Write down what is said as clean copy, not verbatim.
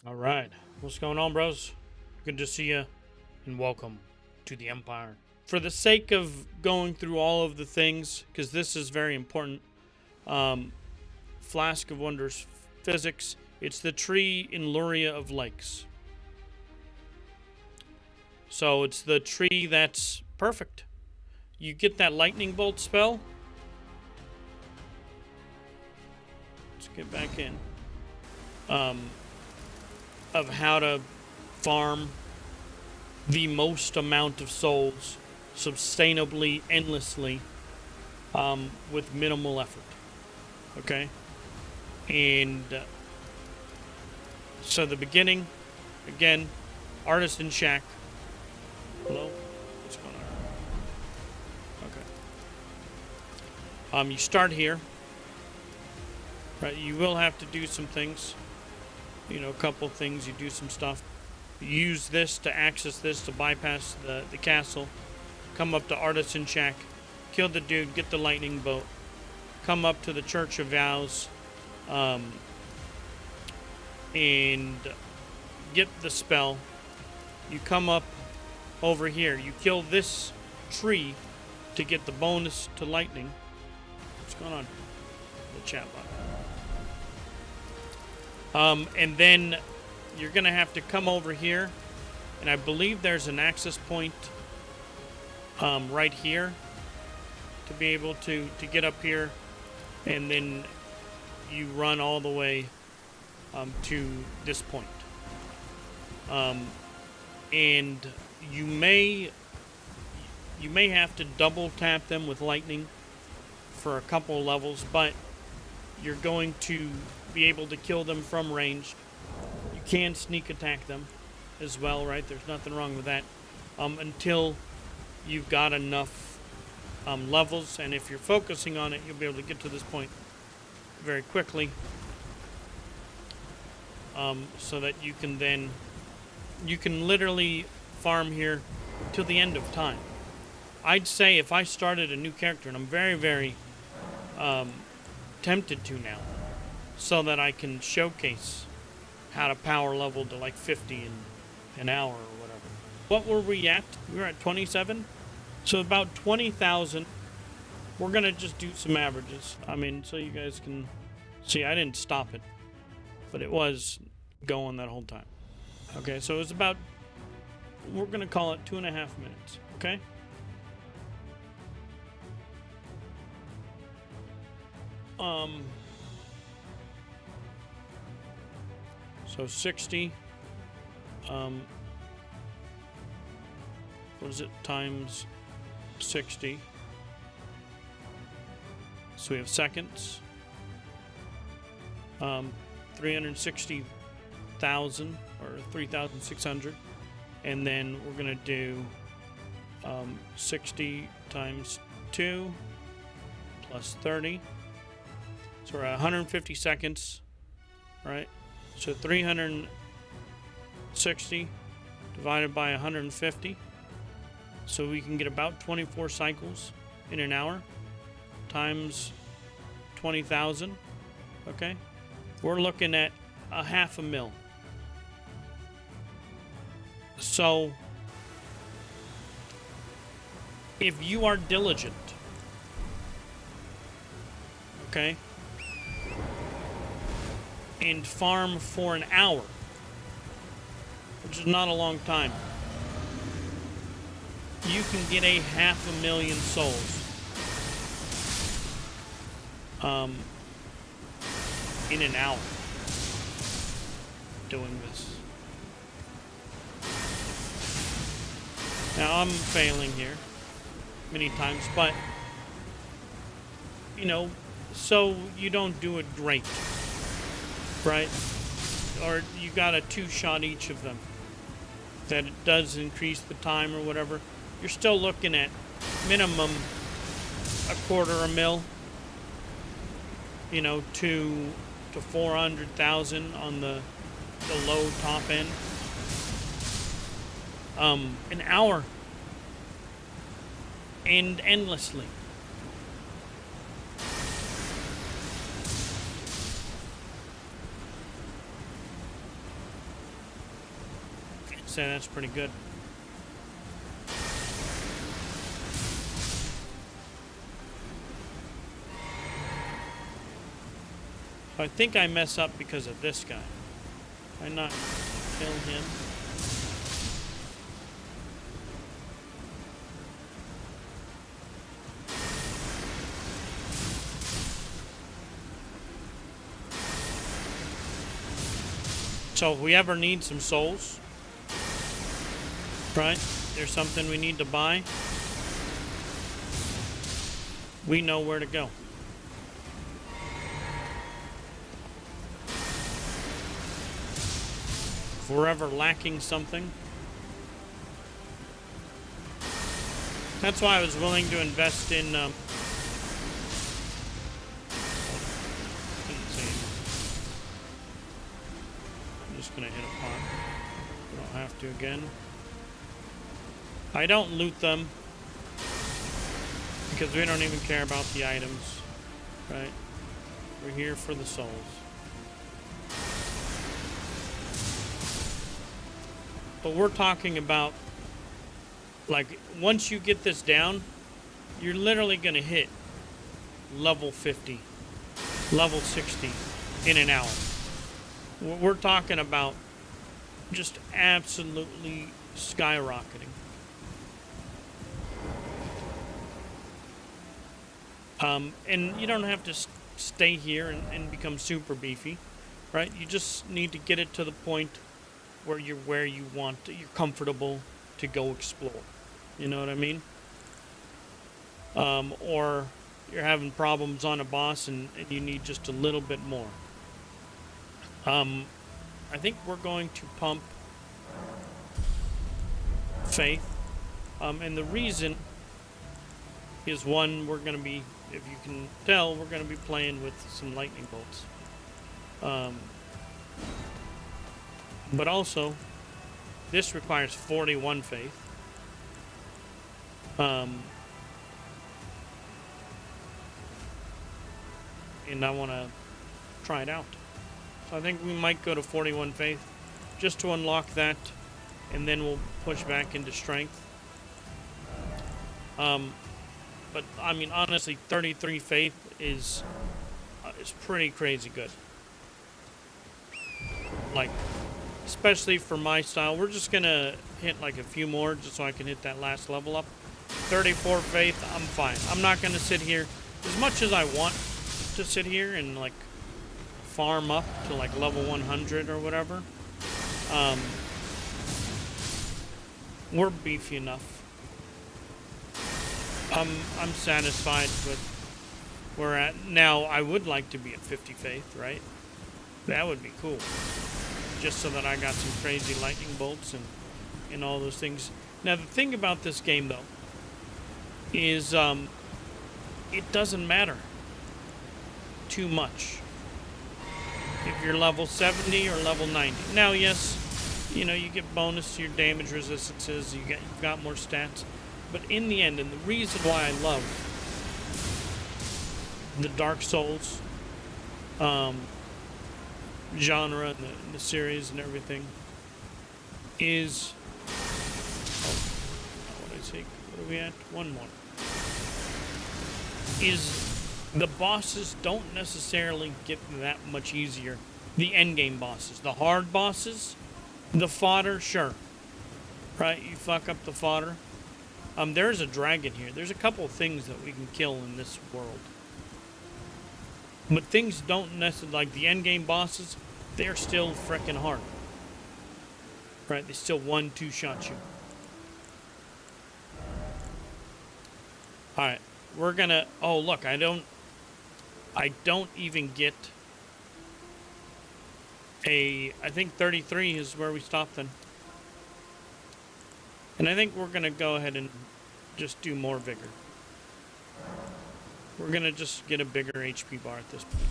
All right. What's going on, bros? Good to see you, and welcome to the Empire. For the sake of going through all of the things, because this is very important, Flask of Wonders Physics, it's the tree in Luria of Lakes. So it's the tree that's perfect. You get that lightning bolt spell. Let's get back in. Of how to farm the most amount of souls sustainably, endlessly, with minimal effort. Okay? And so the beginning, again, Artisan Shack. Hello? What's going on? Okay. You start here. Right, you will have to do some things. You know, a couple things. You do some stuff. You use this to access this to bypass the castle. Come up to Artisan Shack. Kill the dude. Get the lightning bolt. Come up to the Church of Vows. And get the spell. You come up over here. You kill this tree to get the bonus to lightning. What's going on? The chat bot. And then you're going to have to come over here. And I believe there's an access point right here to be able to get up here. And then you run all the way to this point. And you may have to double tap them with lightning for a couple levels, but you're going to be able to kill them from range. You can sneak attack them as well, right? There's nothing wrong with that until you've got enough levels, and if you're focusing on it, you'll be able to get to this point very quickly, so that you can literally farm here till the end of time. I'd say if I started a new character, and I'm very, very tempted to now, so that I can showcase how to power level to like 50 in an hour or whatever. What were we at? We were at 27. So about 20,000. We're going to just do some averages. I mean, so you guys can see I didn't stop it, but it was going that whole time. Okay, so it was about, we're going to call it 2.5 minutes. Okay? So 60, what is it, times 60. So we have seconds, 360,000 or 3,600. And then we're going to do 60 times 2 plus 30. So we're at 150 seconds, right? So 360 divided by 150. So we can get about 24 cycles in an hour times 20,000. Okay? We're looking at 500,000. So if you are diligent, okay, and farm for an hour, which is not a long time, you can get 500,000 souls in an hour doing this. Now I'm failing here many times, but you know, so you don't do it great, right? Or you got a 2-shot each of them, that it does increase the time or whatever. You're still looking at minimum 250,000, you know, to 400,000 on the low top end. An hour and endlessly. So that's pretty good. So I think I mess up because of this guy. Why not kill him? So if we ever need some souls, right? There's something we need to buy. We know where to go. If we're ever lacking something. That's why I was willing to invest in gonna hit a pot. Don't have to again. I don't loot them because we don't even care about the items, right? We're here for the souls. But we're talking about, like, once you get this down, you're literally gonna hit level 50, level 60 in an hour. We're talking about just absolutely skyrocketing. And you don't have to stay here and become super beefy, right? You just need to get it to the point where you're comfortable to go explore. You know what I mean? Or you're having problems on a boss and you need just a little bit more. I think we're going to pump faith. And the reason is, one, we're going to be, if you can tell, we're going to be playing with some lightning bolts. But also, this requires 41 faith. And I want to try it out. So I think we might go to 41 faith just to unlock that, and then we'll push back into strength. But I mean, honestly, 33 faith is pretty crazy good. Like, especially for my style, we're just gonna hit like a few more just so I can hit that last level up. 34 faith, I'm fine. I'm not gonna sit here as much as I want to sit here and like farm up to like level 100 or whatever. We're beefy enough. I'm satisfied with where we're at now. I would like to be at 50 faith, right? That would be cool. Just so that I got some crazy lightning bolts and all those things. Now the thing about this game though is it doesn't matter too much if you're level 70 or level 90. Now, yes, you know, you get bonus to your damage resistances, you've got more stats, but in the end, and the reason why I love the Dark Souls genre and the series and everything is, what are we at? One more. Is the bosses don't necessarily get that much easier. The endgame bosses, the hard bosses, the fodder, sure. Right, you fuck up the fodder. There's a dragon here. There's a couple of things that we can kill in this world. But things don't necessarily, like the endgame bosses, they're still freaking hard. Right, they still 1-2 shot you. Alright, we're gonna, oh look, I don't even get I think 33 is where we stopped then. And I think we're gonna go ahead and just do more vigor. We're gonna just get a bigger HP bar at this point.